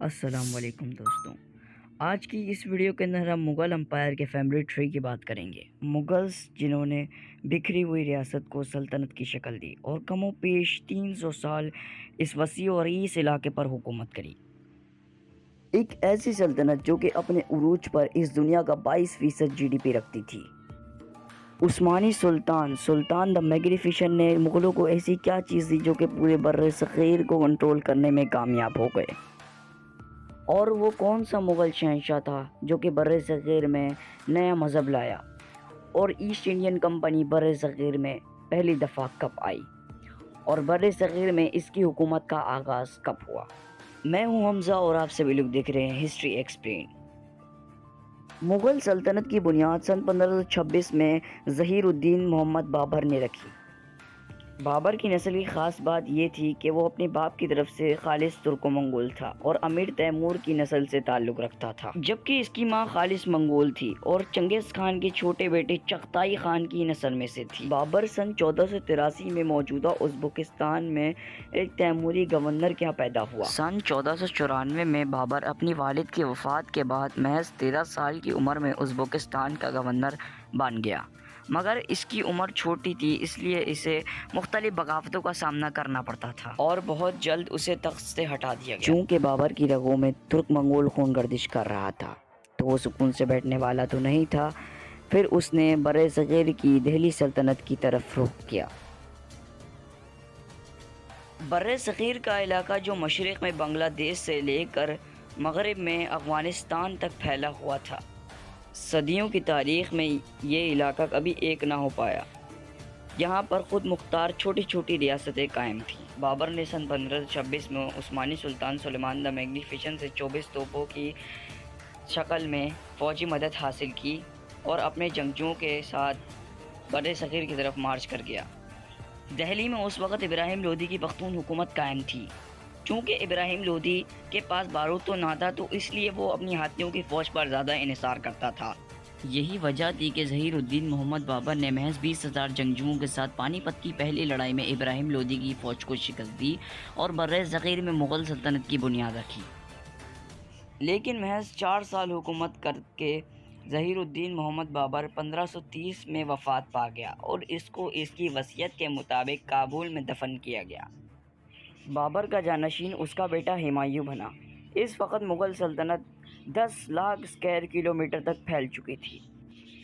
السلام علیکم دوستوں، آج کی اس ویڈیو کے اندر ہم مغل امپائر کے فیملی ٹری کی بات کریں گے۔ مغلز جنہوں نے بکھری ہوئی ریاست کو سلطنت کی شکل دی اور کم و بیش 300 سال اس وسیع و رئیس علاقے پر حکومت کری۔ ایک ایسی سلطنت جو کہ اپنے عروج پر اس دنیا کا 22% جی ڈی پی رکھتی تھی۔ عثمانی سلطان دا میگنیفیسنٹ نے مغلوں کو ایسی کیا چیز دی جو کہ پورے بر صغیر کو کنٹرول کرنے میں کامیاب ہو گئے؟ اور وہ کون سا مغل شہنشاہ تھا جو کہ بر صغیر میں نیا مذہب لایا؟ اور ایسٹ انڈین کمپنی بر صغیر میں پہلی دفعہ کب آئی؟ اور بر صغیر میں اس کی حکومت کا آغاز کب ہوا؟ میں ہوں حمزہ اور آپ سبھی لوگ دیکھ رہے ہیں ہسٹری ایکسپلین۔ مغل سلطنت کی بنیاد سن 1526 میں ظہیر الدین محمد بابر نے رکھی۔ بابر کی نسل کی خاص بات یہ تھی کہ وہ اپنے باپ کی طرف سے خالص ترکو منگول تھا اور امیر تیمور کی نسل سے تعلق رکھتا تھا، جبکہ اس کی ماں خالص منگول تھی اور چنگیز خان کے چھوٹے بیٹے چغتائی خان کی نسل میں سے تھی۔ بابر سن 1483 میں موجودہ ازبکستان میں ایک تیموری گورنر کے یہاں پیدا ہوا۔ سن 1494 میں بابر اپنی والد کی وفات کے بعد محض 13 سال کی عمر میں ازبکستان کا گورنر بن گیا، مگر اس کی عمر چھوٹی تھی، اس لیے اسے مختلف بغاوتوں کا سامنا کرنا پڑتا تھا اور بہت جلد اسے تخت سے ہٹا دیا گیا۔ چونکہ بابر کی رگوں میں ترک منگول خون گردش کر رہا تھا تو وہ سکون سے بیٹھنے والا تو نہیں تھا۔ پھر اس نے بر صغیر کی دہلی سلطنت کی طرف رخ کیا۔ بر صغیر کا علاقہ جو مشرق میں بنگلہ دیش سے لے کر مغرب میں افغانستان تک پھیلا ہوا تھا، صدیوں کی تاریخ میں یہ علاقہ کبھی ایک نہ ہو پایا۔ یہاں پر خود مختار چھوٹی چھوٹی ریاستیں قائم تھیں۔ بابر نے سن 1526 میں عثمانی سلطان سلیمان دا میگنیفیسنٹ سے 24 توپوں کی شکل میں فوجی مدد حاصل کی اور اپنے جنگجوؤں کے ساتھ بر صغیر کی طرف مارچ کر گیا۔ دہلی میں اس وقت ابراہیم لودھی کی پختون حکومت قائم تھی۔ چونکہ ابراہیم لودھی کے پاس بارود تو نہ تھا تو اس لیے وہ اپنی ہاتھیوں کی فوج پر زیادہ انحصار کرتا تھا۔ یہی وجہ تھی کہ ظہیر الدین محمد بابر نے محض 20,000 جنگجوؤں کے ساتھ پانی پت کی پہلی لڑائی میں ابراہیم لودھی کی فوج کو شکست دی اور بر صغیر میں مغل سلطنت کی بنیاد رکھی۔ لیکن محض 4 سال حکومت کر کے ظہیر الدین محمد بابر 1530 میں وفات پا گیا اور اس کو اس کی وصیت کے مطابق کابل میں دفن کیا گیا۔ بابر کا جانشین اس کا بیٹا ہمایوں بنا۔ اس وقت مغل سلطنت 10 لاکھ اسکوائر کلومیٹر تک پھیل چکی تھی۔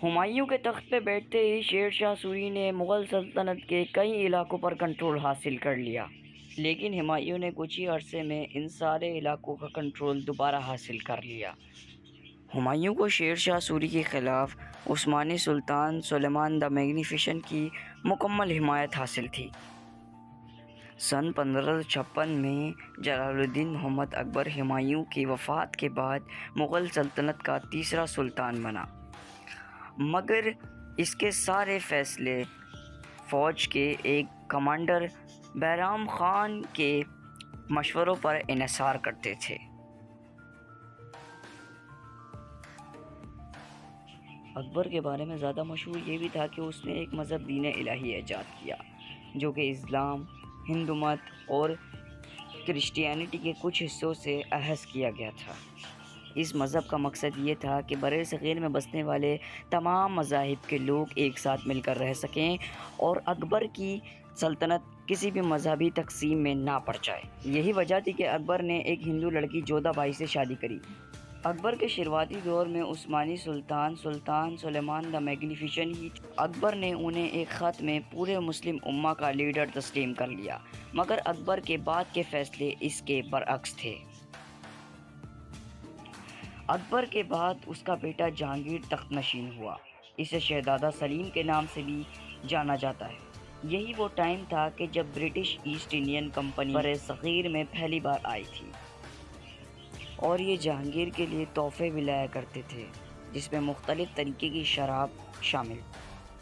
ہمایوں کے تخت پہ بیٹھتے ہی شیر شاہ سوری نے مغل سلطنت کے کئی علاقوں پر کنٹرول حاصل کر لیا، لیکن ہمایوں نے کچھ ہی عرصے میں ان سارے علاقوں کا کنٹرول دوبارہ حاصل کر لیا۔ ہمایوں کو شیر شاہ سوری کے خلاف عثمانی سلطان سلیمان دا میگنیفیسنٹ کی مکمل حمایت حاصل تھی۔ سن 1556 میں جلال الدین محمد اکبر ہمایوں کی وفات کے بعد مغل سلطنت کا تیسرا سلطان بنا، مگر اس کے سارے فیصلے فوج کے ایک کمانڈر بیرام خان کے مشوروں پر انحصار کرتے تھے۔ اکبر کے بارے میں زیادہ مشہور یہ بھی تھا کہ اس نے ایک مذہب دین الہی ایجاد کیا جو کہ اسلام، ہندو مت اور کرسچینٹی کے کچھ حصوں سے اخذ کیا گیا تھا۔ اس مذہب کا مقصد یہ تھا کہ بر صغیر میں بسنے والے تمام مذاہب کے لوگ ایک ساتھ مل کر رہ سکیں اور اکبر کی سلطنت کسی بھی مذہبی تقسیم میں نہ پڑ جائے۔ یہی وجہ تھی کہ اکبر نے ایک ہندو لڑکی جودھا بائی سے شادی کری۔ اکبر کے شروعاتی دور میں عثمانی سلطان سلیمان دا میگنیفیسنٹ ہی تھے۔ اکبر نے انہیں ایک خط میں پورے مسلم امہ کا لیڈر تسلیم کر لیا، مگر اکبر کے بعد کے فیصلے اس کے برعکس تھے۔ اکبر کے بعد اس کا بیٹا جہانگیر تخت نشین ہوا۔ اسے شہزادہ سلیم کے نام سے بھی جانا جاتا ہے۔ یہی وہ ٹائم تھا کہ جب برٹش ایسٹ انڈین کمپنی بر صغیر میں پہلی بار آئی تھی اور یہ جہانگیر کے لیے تحفے بھی لایا کرتے تھے، جس میں مختلف طریقے کی شراب شامل،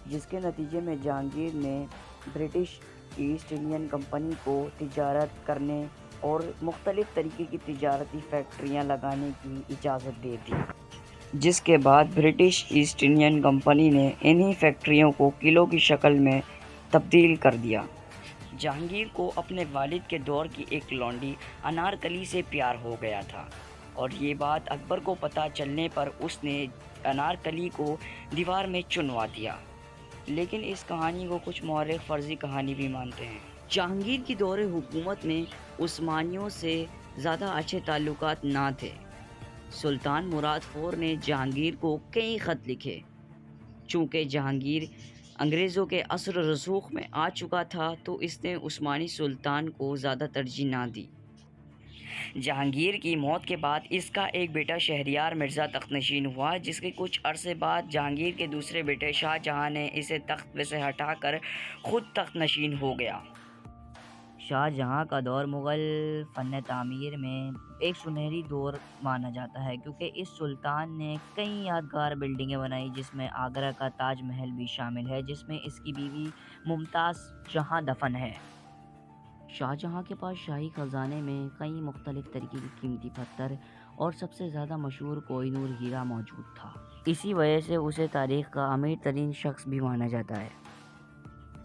جس کے نتیجے میں جہانگیر نے برٹش ایسٹ انڈین کمپنی کو تجارت کرنے اور مختلف طریقے کی تجارتی فیکٹریاں لگانے کی اجازت دے دی، جس کے بعد برٹش ایسٹ انڈین کمپنی نے انہی فیکٹریوں کو قلعوں کی شکل میں تبدیل کر دیا۔ جہانگیر کو اپنے والد کے دور کی ایک لونڈی انارکلی سے پیار ہو گیا تھا، اور یہ بات اکبر کو پتہ چلنے پر اس نے انارکلی کو دیوار میں چنوا دیا۔ لیکن اس کہانی کو کچھ مورخ فرضی کہانی بھی مانتے ہیں۔ جہانگیر کی دور حکومت میں عثمانیوں سے زیادہ اچھے تعلقات نہ تھے۔ سلطان مراد فور نے جہانگیر کو کئی خط لکھے۔ چونکہ جہانگیر انگریزوں کے اثر و رسوخ میں آ چکا تھا تو اس نے عثمانی سلطان کو زیادہ ترجیح نہ دی۔ جہانگیر کی موت کے بعد اس کا ایک بیٹا شہریار مرزا تخت نشین ہوا، جس کے کچھ عرصے بعد جہانگیر کے دوسرے بیٹے شاہ جہاں نے اسے تخت پہ سے ہٹا کر خود تخت نشین ہو گیا۔ شاہ جہاں کا دور مغل فن تعمیر میں ایک سنہری دور مانا جاتا ہے، کیونکہ اس سلطان نے کئی یادگار بلڈنگیں بنائی، جس میں آگرہ کا تاج محل بھی شامل ہے، جس میں اس کی بیوی ممتاز جہاں دفن ہے۔ شاہ جہاں کے پاس شاہی خزانے میں کئی مختلف طریقے کے قیمتی پتھر اور سب سے زیادہ مشہور کوہ نور ہیرا موجود تھا۔ اسی وجہ سے اسے تاریخ کا امیر ترین شخص بھی مانا جاتا ہے۔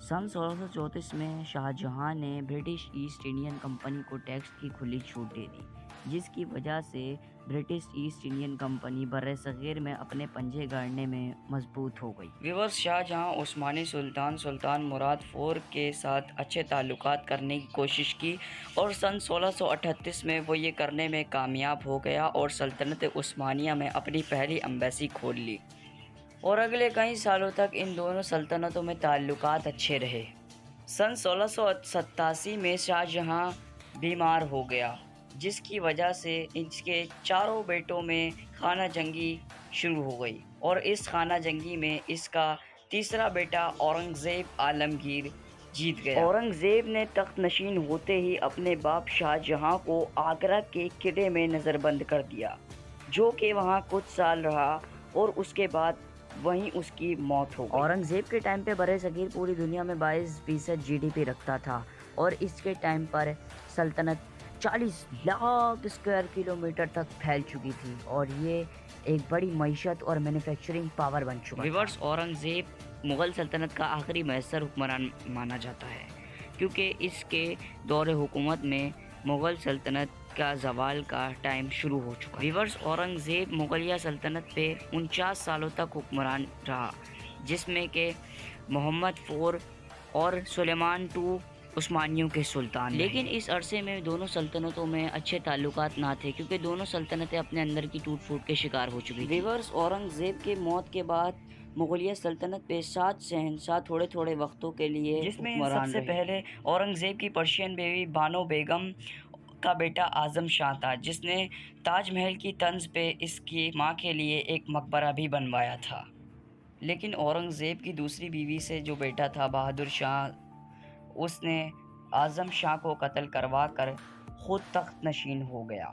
سن 1634 میں شاہ جہاں نے برٹش ایسٹ انڈین کمپنی کو ٹیکس کی کھلی چھوٹ دے دی، جس کی وجہ سے برٹش ایسٹ انڈین کمپنی بر صغیر میں اپنے پنجے گاڑنے میں مضبوط ہو گئی۔ ویورز، شاہ جہاں عثمانی سلطان مراد فور کے ساتھ اچھے تعلقات کرنے کی کوشش کی، اور سن 1638 میں وہ یہ کرنے میں کامیاب ہو گیا اور سلطنت عثمانیہ میں اپنی پہلی ایمبیسی کھول لی، اور اگلے کئی سالوں تک ان دونوں سلطنتوں میں تعلقات اچھے رہے۔ سن 1687 میں شاہ جہاں بیمار ہو گیا، جس کی وجہ سے اس کے چاروں بیٹوں میں خانہ جنگی شروع ہو گئی، اور اس خانہ جنگی میں اس کا تیسرا بیٹا اورنگزیب عالمگیر جیت گیا۔ اورنگزیب نے تخت نشین ہوتے ہی اپنے باپ شاہ جہاں کو آگرہ کے قلعے میں نظر بند کر دیا، جو کہ وہاں کچھ سال رہا، اور اس کے بعد وہیں اس کی موت ہو گئی۔ اورنگزیب کے ٹائم پہ بر صغیر پوری دنیا میں 22% GDP رکھتا تھا، اور اس کے ٹائم پر سلطنت 40 لاکھ اسکوائر کلومیٹر تک پھیل چکی تھی، اور یہ ایک بڑی معیشت اور مینوفیکچرنگ پاور بن چکا تھا۔ اورنگزیب مغل سلطنت کا آخری میسر حکمران مانا جاتا ہے، کیونکہ اس کے دور حکومت میں مغل سلطنت کا زوال کا ٹائم شروع ہو چکا ہے۔ اورنگزیب مغلیہ سلطنت پہ 49 سالوں تک حکمران رہا، جس میں کہ محمد فور اور سلیمان II عثمانیوں کے سلطان، لیکن اس عرصے میں دونوں سلطنتوں میں اچھے تعلقات نہ تھے، کیونکہ دونوں سلطنتیں اپنے اندر کی ٹوٹ پھوٹ کے شکار ہو چکی تھیں۔ اورنگزیب کی موت کے بعد مغلیہ سلطنت پہ 7 شہنشاہ تھوڑے وقتوں کے لیے، جس میں سب سے پہلے اورنگزیب کی پرشین بیوی بانو بیگم کا بیٹا اعظم شاہ تھا، جس نے تاج محل کی طرز پہ اس کی ماں کے لیے ایک مقبرہ بھی بنوایا تھا۔ لیکن اورنگزیب کی دوسری بیوی سے جو بیٹا تھا بہادر شاہ، اس نے اعظم شاہ کو قتل کروا کر خود تخت نشین ہو گیا،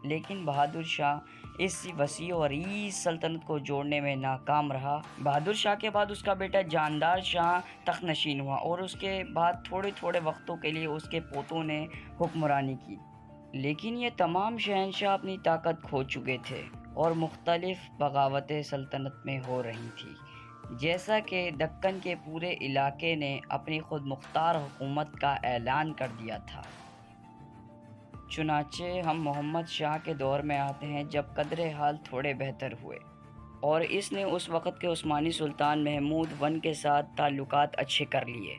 لیکن بہادر شاہ اس وسیع و عریض سلطنت کو جوڑنے میں ناکام رہا۔ بہادر شاہ کے بعد اس کا بیٹا جاندار شاہ تخت نشین ہوا، اور اس کے بعد تھوڑے وقتوں کے لیے اس کے پوتوں نے حکمرانی کی، لیکن یہ تمام شہنشاہ اپنی طاقت کھو چکے تھے، اور مختلف بغاوتیں سلطنت میں ہو رہی تھی، جیسا کہ دکن کے پورے علاقے نے اپنی خود مختار حکومت کا اعلان کر دیا تھا۔ چنانچہ ہم محمد شاہ کے دور میں آتے ہیں، جب قدر حال تھوڑے بہتر ہوئے، اور اس نے اس وقت کے عثمانی سلطان محمود I کے ساتھ تعلقات اچھے کر لیے۔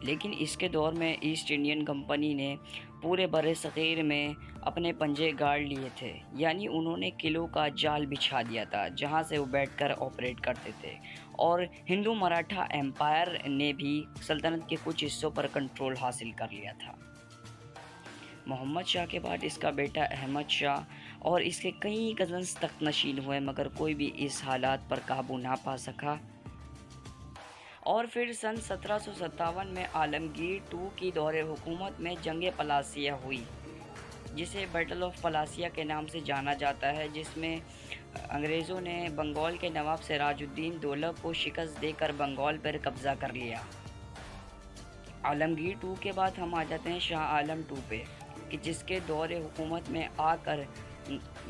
لیکن اس کے دور میں ایسٹ انڈین کمپنی نے پورے بر صغیر میں اپنے پنجے گاڑ لیے تھے، یعنی انہوں نے قلعوں کا جال بچھا دیا تھا جہاں سے وہ بیٹھ کر آپریٹ کرتے تھے، اور ہندو مراٹھا ایمپائر نے بھی سلطنت کے کچھ حصوں پر کنٹرول حاصل کر لیا تھا۔ محمد شاہ کے بعد اس کا بیٹا احمد شاہ اور اس کے کئی کزنز تخت نشین ہوئے، مگر کوئی بھی اس حالات پر قابو نہ پا سکا، اور پھر سن 1757 میں عالمگیر II کی دور حکومت میں جنگ پلاسیہ ہوئی، جسے بیٹل آف پلاسیا کے نام سے جانا جاتا ہے، جس میں انگریزوں نے بنگال کے نواب سراج الدین دولت کو شکست دے کر بنگال پر قبضہ کر لیا۔ عالمگیر II کے بعد ہم آ جاتے ہیں شاہ عالم II پہ، کہ جس کے دور حکومت میں آ کر